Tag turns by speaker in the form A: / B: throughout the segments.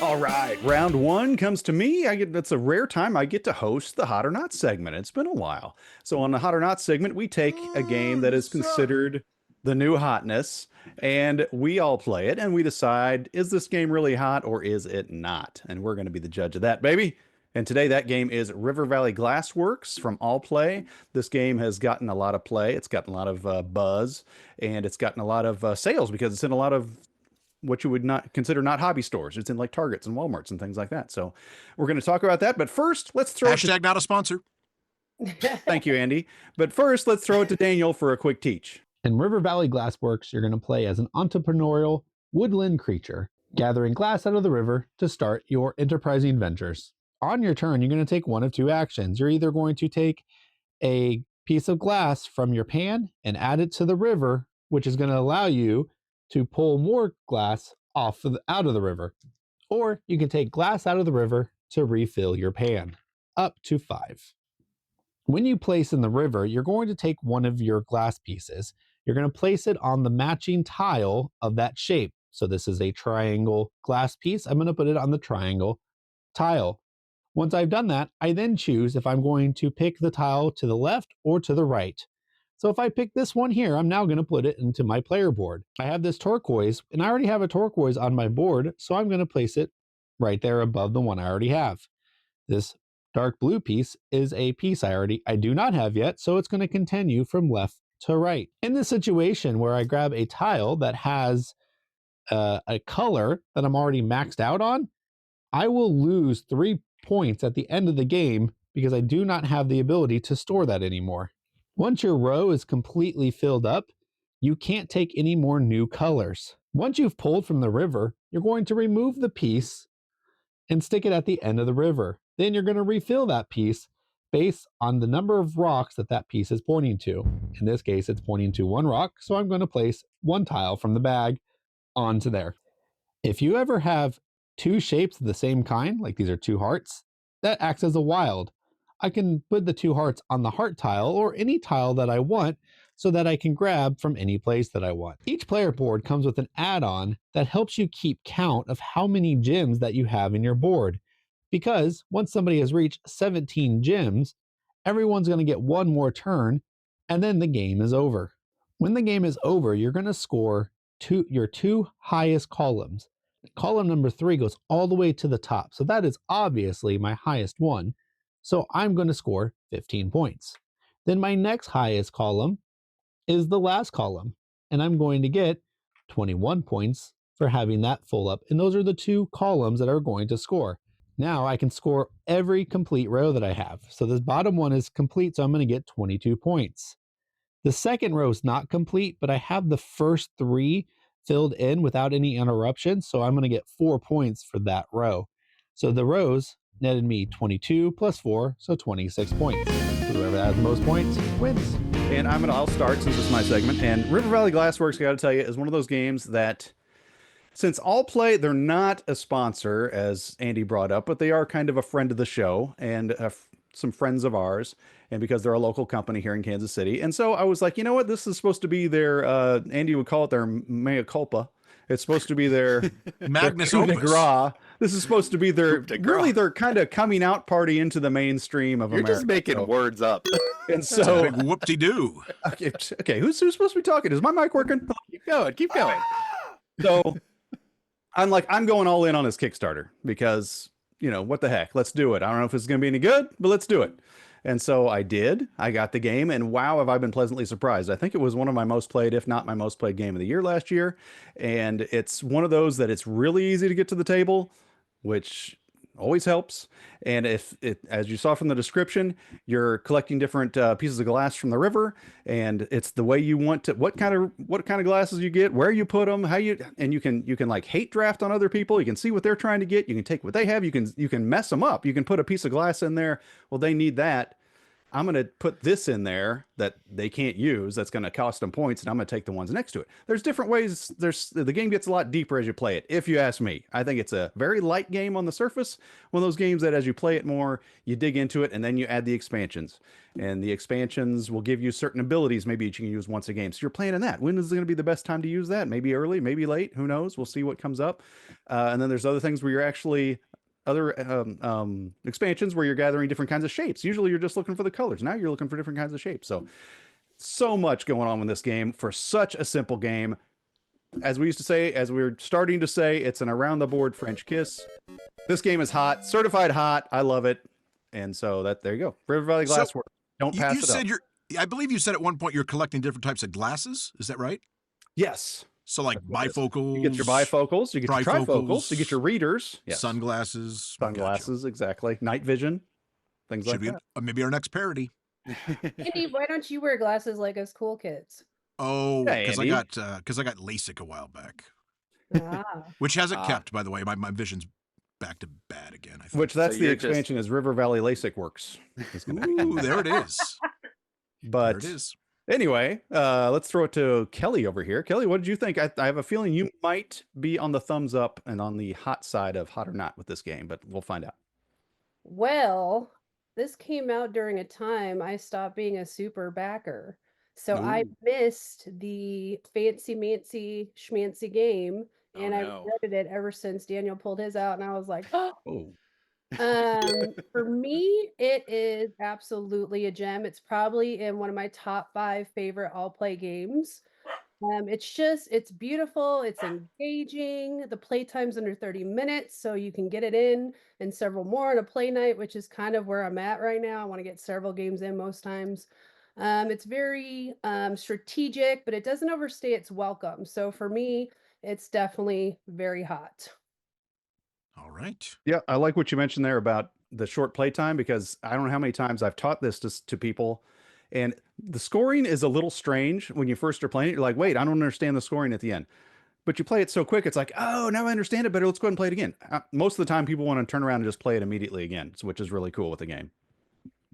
A: All right, round one comes to me. That's a rare time I get to host the Hot or Not segment. It's been a while. So on the Hot or Not segment, we take a game that
B: You
A: is
B: suck.
A: considered the new hotness, and we all play it, and we decide, is this game really hot or is it not? And we're going to be the judge of that, baby. And today that game is River Valley Glassworks from All Play. This game has gotten a lot of play. It's gotten a lot of buzz, and it's gotten a lot of sales because it's in a lot of what you would not consider not hobby stores. It's in like Targets and Walmarts and things like that. So we're going to talk about that. But first, let's throw it to,
B: Hashtag not a sponsor.
A: thank you, Andy. But first, let's throw it to Daniel for a quick teach.
C: In River Valley Glassworks, you're going to play as an entrepreneurial woodland creature, gathering glass out of the river to start your enterprising ventures. On your turn, you're going to take one of two actions. You're either going to take a piece of glass from your pan and add it to the river, which is going to allow you to pull more glass out of the river. Or you can take glass out of the river to refill your pan, up to 5. When you place in the river, you're going to take one of your glass pieces. You're going to place it on the matching tile of that shape. So this is a triangle glass piece. I'm going to put it on the triangle tile. Once I've done that, I then choose if I'm going to pick the tile to the left or to the right. So if I pick this one here, I'm now going to put it into my player board. I have this turquoise, and I already have a turquoise on my board, so I'm going to place it right there above the one I already have. This dark blue piece is a piece I do not have yet, so it's going to continue from left to right. In this situation where I grab a tile that has a color that I'm already maxed out on, I will lose 3 points at the end of the game because I do not have the ability to store that anymore. Once your row is completely filled up, you can't take any more new colors. Once you've pulled from the river, you're going to remove the piece and stick it at the end of the river. Then you're going to refill that piece based on the number of rocks that piece is pointing to. In this case, it's pointing to 1 rock, so I'm going to place 1 tile from the bag onto there. If you ever have 2 shapes of the same kind, like these are 2 hearts, that acts as a wild. I can put the 2 hearts on the heart tile or any tile that I want so that I can grab from any place that I want. Each player board comes with an add-on that helps you keep count of how many gems that you have in your board. Because once somebody has reached 17 gems, everyone's going to get 1 more turn, and then the game is over. When the game is over, you're going to score your 2 highest columns. Column number 3 goes all the way to the top, so that is obviously my highest one. So I'm going to score 15 points. Then my next highest column is the last column, and I'm going to get 21 points for having that full up. And those are the 2 columns that are going to score. Now I can score every complete row that I have. So this bottom one is complete, so I'm going to get 22 points. The second row is not complete, but I have the first 3 filled in without any interruption, so I'm going to get 4 points for that row. So the rows netted me 22 plus 4, so 26 points. Whoever has the most points wins.
A: And I'll start since it's my segment. And River Valley Glassworks, I got to tell you, is one of those games that, since All Play, they're not a sponsor, as Andy brought up, but they are kind of a friend of the show and some friends of ours. And because they're a local company here in Kansas City. And so I was like, you know what? This is supposed to be their, Andy would call it their mea culpa. It's supposed to be their
B: Magnus
A: coup de
B: opus.
A: grace. This is supposed to be their,
D: Coup de grace.
A: really their kind of coming out party into the mainstream of
D: You're
A: America.
D: just making
A: So-
D: words up.
A: And
B: It's a
A: so,
B: big whoop-de-doo.
A: okay, who's supposed to be talking? Is my mic working?
D: Keep going. Keep going.
A: So I'm like, I'm going all in on this Kickstarter because, you know, what the heck? Let's do it. I don't know if it's going to be any good, but let's do it. And so I did. I got the game, and wow, have I been pleasantly surprised. I think it was one of my most played, if not my most played game of the year last year. And it's one of those that it's really easy to get to the table, which always helps. And if it, as you saw from the description, you're collecting different pieces of glass from the river, and it's the way you want to, what kind of glasses you get, where you put them, how you, and you can like hate draft on other people. You can see what they're trying to get. You can take what they have. You can mess them up. You can put a piece of glass in there. Well, they need that. I'm going to put this in there that they can't use. That's going to cost them points, and I'm going to take the ones next to it. There's different ways. The game gets a lot deeper as you play it. If you ask me, I think it's a very light game on the surface. One of those games that as you play it more, you dig into it, and then you add the expansions. And the expansions will give you certain abilities maybe you can use once a game. So you're playing in that. When is going to be the best time to use that? Maybe early, maybe late. Who knows? We'll see what comes up. And then there's other things where you're actually other expansions where you're gathering different kinds of shapes. Usually you're just looking for the colors. Now you're looking for different kinds of shapes. So much going on in this game for such a simple game. As we used to say, as we're starting to say, it's an around the board French kiss. This game is hot, certified hot. I love it. And so there you go. River Valley Glassworks. Don't pass
B: you
A: it
B: said
A: up.
B: I believe you said at one point you're collecting different types of glasses. Is that right?
A: Yes.
B: So like bifocals.
A: You get your bifocals, you get your trifocals, you get your readers,
B: yes. Sunglasses.
A: Sunglasses, gotcha. Exactly. Night vision, things like that.
B: Maybe our next parody.
D: Andy, why don't you wear glasses like us cool kids?
B: Oh, because I got LASIK a while back, which hasn't kept, by the way. My vision's back to bad again. I think.
A: Which that's the expansion is River Valley LASIK Works.
B: Ooh, there it is.
A: But
B: there it is.
A: Anyway, let's throw it to Kelly over here. Kelly, what did you think? I have a feeling you might be on the thumbs up and on the hot side of hot or not with this game, but we'll find out.
D: Well, this came out during a time I stopped being a super backer. So I missed the fancy schmancy game, and I regretted it ever since Daniel pulled his out, and I was like, oh. For me, it is absolutely a gem. It's probably in one of my top 5 favorite all-play games. It's beautiful, it's engaging. The playtime's under 30 minutes, so you can get it in and several more in a play night, which is kind of where I'm at right now. I want to get several games in most times. It's very strategic, but it doesn't overstay its welcome. So for me, it's definitely very hot.
B: All right.
A: Yeah, I like what you mentioned there about the short playtime, because I don't know how many times I've taught this to people, and the scoring is a little strange when you first are playing it. You're like, wait, I don't understand the scoring at the end. But you play it so quick, it's like, oh, now I understand it better. Let's go ahead and play it again. Most of the time, people want to turn around and just play it immediately again, which is really cool with the game.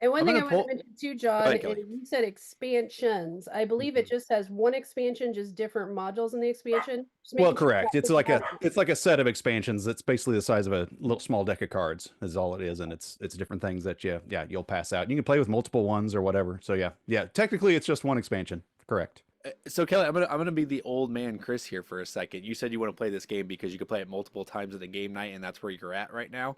D: And one thing I want to mention too, John, is you said expansions. I believe it just has one expansion, just different modules in the expansion.
A: Well, correct. It's like a set of expansions that's basically the size of a little small deck of cards is all it is, and it's different things that you'll pass out. You can play with multiple ones or whatever. So yeah. Technically, it's just one expansion. Correct.
E: So Kelly, I'm gonna be the old man Chris here for a second. You said you want to play this game because you could play it multiple times at the game night, and that's where you're at right now.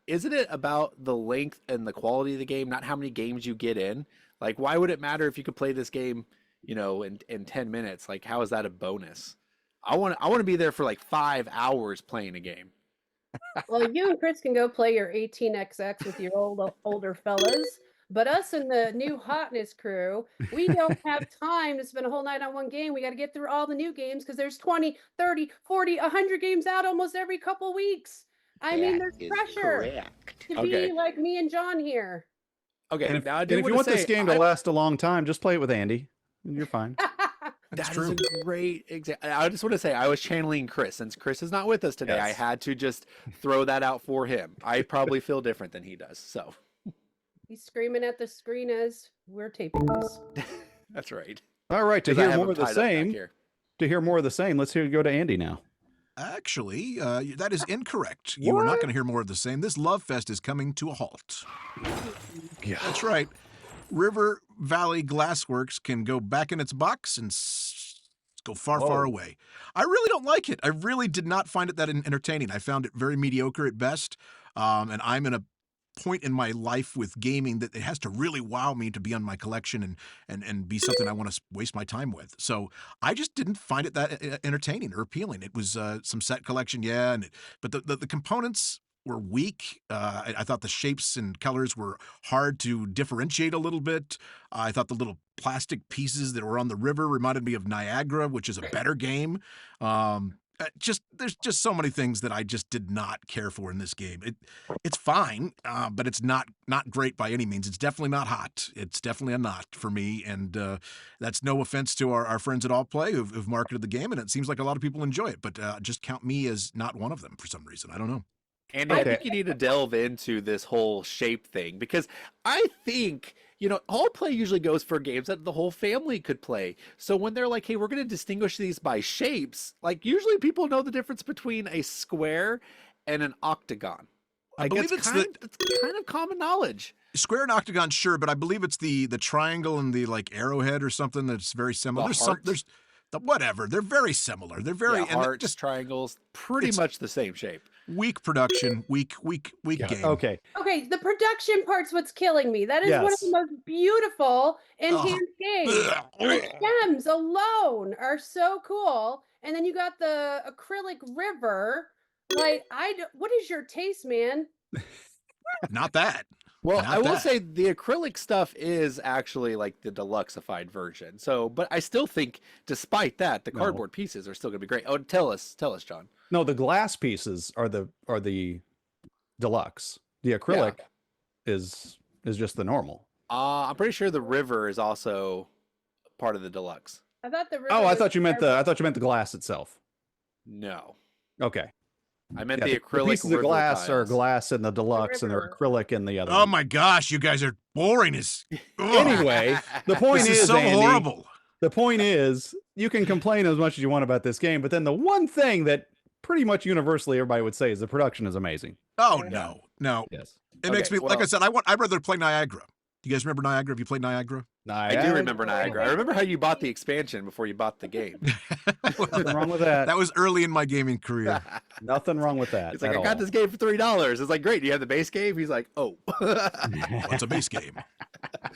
E: Isn't it about the length and the quality of the game, not how many games you get in? Like, why would it matter if you could play this game, in 10 minutes? Like, how is that a bonus? I want to be there for like 5 hours playing a game.
D: Well, you and Chris can go play your 18xx with your older fellas, but us and the new hotness crew, we don't have time to spend a whole night on one game. We got to get through all the new games because there's 20, 30, 40, 100 games out almost every couple weeks. I mean, there's pressure to be like me and John here.
A: Okay, and if you want this game to last a long time, just play it with Andy, and you're fine.
E: That's true. That is a great example. I just want to say I was channeling Chris. Since Chris is not with us today, I had to just throw that out for him. I probably feel different than he does. So
D: he's screaming at the screen as we're taping this.
E: That's right.
A: All right, to hear more of the same, let's go to Andy now.
B: Actually, that is incorrect. You are not going to hear more of the same. This Love Fest is coming to a halt.
A: Yeah.
B: That's right. River Valley Glassworks can go back in its box and go far, far away. I really don't like it. I really did not find it that entertaining. I found it very mediocre at best. And I'm in a point in my life with gaming that it has to really wow me to be on my collection and be something I want to waste my time with. So I just didn't find it that entertaining or appealing. It was some set collection, but the components were weak. I thought the shapes and colors were hard to differentiate a little bit. I thought the little plastic pieces that were on the river reminded me of Niagara, which is a better game. There's just so many things that I just did not care for in this game. It's fine, but it's not great by any means. It's definitely not hot. It's definitely a not for me, and that's no offense to our friends at All Play who've marketed the game, and it seems like a lot of people enjoy it, but just count me as not one of them for some reason. I don't know.
E: And I
A: Okay.
E: think you need to delve into this whole shape thing because I think, all play usually goes for games that the whole family could play. So when they're like, hey, we're going to distinguish these by shapes, like usually people know the difference between a square and an octagon.
B: I
E: Like
B: believe
E: it's kind of common knowledge.
B: Square and octagon, sure, but I believe it's the triangle and the like arrowhead or something that's very similar.
E: The
B: There's whatever. They're very similar. They're very
E: Yeah,
B: and
E: hearts,
B: just
E: triangles, pretty
B: it's-
E: much the same shape.
B: weak production, weak
A: Yeah,
B: game.
A: okay.
D: Okay, the production part's what's killing me. That is one of
A: Yes.
D: the most beautiful enhanced games. The
B: Ugh.
D: gems alone are so cool. And then you got the acrylic river. Like, what is your taste, man?
B: Not that.
E: Well,
B: Not
E: I will
B: that.
E: say the acrylic stuff is actually like the deluxeified version. So, but I still think, despite that, the
A: No.
E: cardboard pieces are still going to be great. Oh, tell us, John.
A: No, the glass pieces are the deluxe. The acrylic is just the normal.
E: I'm pretty sure the river is also part of the deluxe.
D: I thought the river
A: Oh, I
D: was
A: thought you meant the
D: terrible.
A: glass itself.
E: No,
A: Okay.
E: I meant
A: Yeah,
E: the acrylic.
A: pieces of
E: river
A: glass are
E: tiles.
A: glass in the deluxe and they're
D: river.
A: acrylic in the other.
B: Oh
A: one.
B: my gosh, you guys are boring as. Ugh.
A: Anyway, the point
B: This is
A: is,
B: so
A: Andy,
B: horrible.
A: the point is, you can complain as much as you want about this game, but then the one thing that pretty much universally everybody would say is the production is amazing.
B: Oh
D: Yeah.
B: no.
A: Yes.
B: It makes me
E: Okay,
B: like I
E: well-
B: said. I'd rather play Niagara. Do you guys remember Niagara? Have you played Niagara?
E: I do remember Niagara. I remember how you bought the expansion before you bought the game.
A: Nothing wrong with that.
B: That was early in my gaming career.
A: Nothing wrong with that.
E: It's like,
A: at
E: I got
A: all.
E: this game for $3. It's like, great. Do you have the base game? He's like, oh.
B: What's a base game?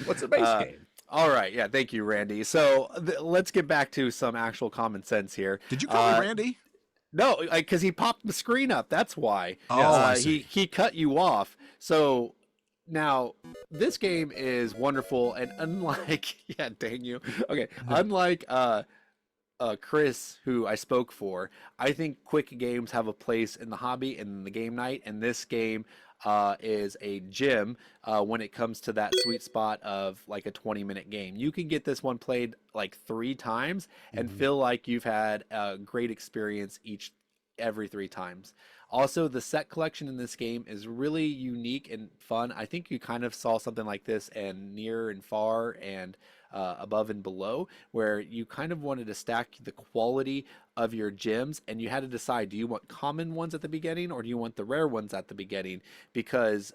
A: What's a base
E: Uh,
A: game?
E: All right. Yeah. Thank you, Randy. So let's get back to some actual common sense here.
B: Did you call me Randy?
E: No, because he popped the screen up. That's why.
B: Oh, I see.
E: he cut you off. So now this game is wonderful, and unlike yeah, dang you. Okay, unlike Chris, who I spoke for, I think quick games have a place in the hobby and in the game night, and this game is a gem when it comes to that sweet spot of like a 20-minute game. You can get this one played like 3 times and feel like you've had a great experience every 3 times. Also, the set collection in this game is really unique and fun. I think you kind of saw something like this in Near and Far and Above and Below, where you kind of wanted to stack the quality of your gems, and you had to decide, do you want common ones at the beginning or do you want the rare ones at the beginning? Because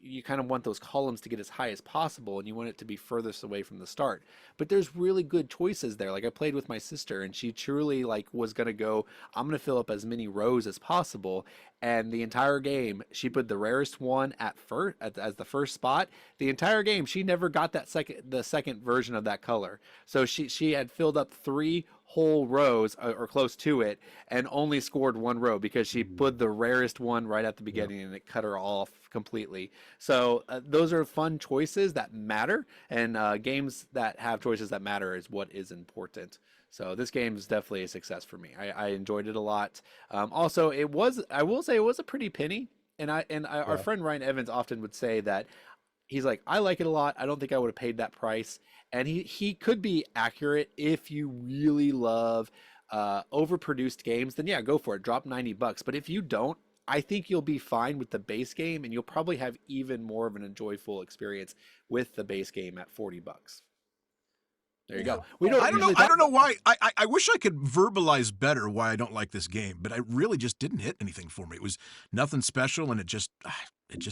E: you kind of want those columns to get as high as possible, and you want it to be furthest away from the start. But there's really good choices there. Like I played with my sister, and she truly like was gonna go, I'm gonna fill up as many rows as possible. And the entire game, she put the rarest one at first as the first spot. The entire game, she never got the second version of that color. So she had filled up 3 whole rows or close to it and only scored 1 row because she put the rarest one right at the beginning and it cut her off completely. So those are fun choices that matter, and games that have choices that matter is what is important. So this game is definitely a success for me. I enjoyed it a lot. Also, I will say it was a pretty penny, and our friend Ryan Evans often would say that he's like, I like it a lot. I don't think I would have paid that price. And he could be accurate. If you really love overproduced games, then yeah, go for it. Drop $90. But if you don't, I think you'll be fine with the base game, and you'll probably have even more of an enjoyable experience with the base game at $40. There you go. We
B: I don't know.
E: usually
B: I don't know
E: talk-
B: why. I wish I could verbalize better why I don't like this game, but I really just didn't hit anything for me. It was nothing special, and it just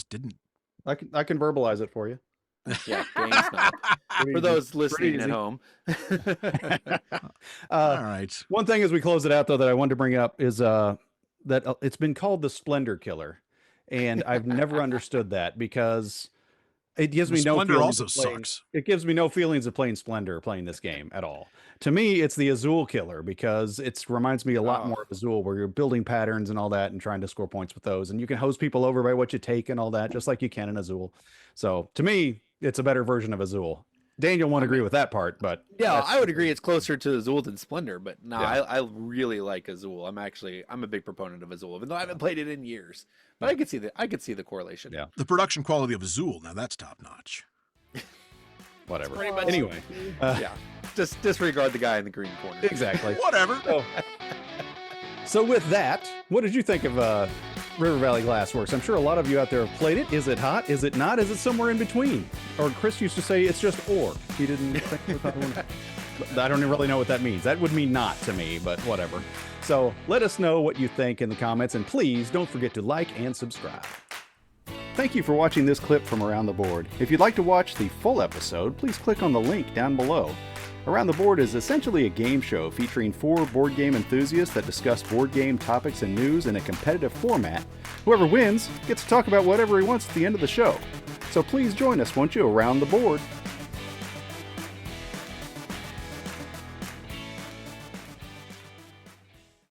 B: didn't.
A: I can verbalize it for you.
E: Yeah, game snob.
A: Pretty
E: For
A: easy.
E: those
A: Pretty
E: listening at
A: easy.
E: home.
B: All right.
A: One thing as we close it out, though, that I wanted to bring up is that it's been called the Splendor Killer, and I've never understood that because it gives me no
B: Splendor
A: feelings
B: also
A: of playing,
B: sucks.
A: It gives me no feelings of playing Splendor, playing this game at all. To me, it's the Azul Killer because it reminds me a lot
E: Oh.
A: more of Azul, where you're building patterns and all that and trying to score points with those, and you can hose people over by what you take and all that, just like you can in Azul. So to me, it's a better version of Azul. Daniel won't agree with that part, but
E: Yeah,
A: that's-
E: I would agree. It's closer to Azul than Splendor, but no,
A: Yeah.
E: I really like Azul. I'm a big proponent of Azul, even though I haven't played it in years. But I could see the correlation.
A: Yeah.
B: The production quality of Azul, now that's top notch.
A: whatever.
E: Pretty much-
A: Anyway,
E: Yeah. Just disregard the guy in the green corner.
A: exactly.
B: Whatever.
A: So with that, what did you think of River Valley Glassworks. I'm sure a lot of you out there have played it. Is it hot? Is it not? Is it somewhere in between? Or Chris used to say it's just or. He didn't think I don't really know what that means. That would mean not to me, but whatever. So let us know what you think in the comments, and please don't forget to like and subscribe. Thank you for watching this clip from Around the Board. If you'd like to watch the full episode, please click on the link down below. Around the Board is essentially a game show featuring 4 board game enthusiasts that discuss board game topics and news in a competitive format. Whoever wins gets to talk about whatever he wants at the end of the show. So please join us, won't you, around the board.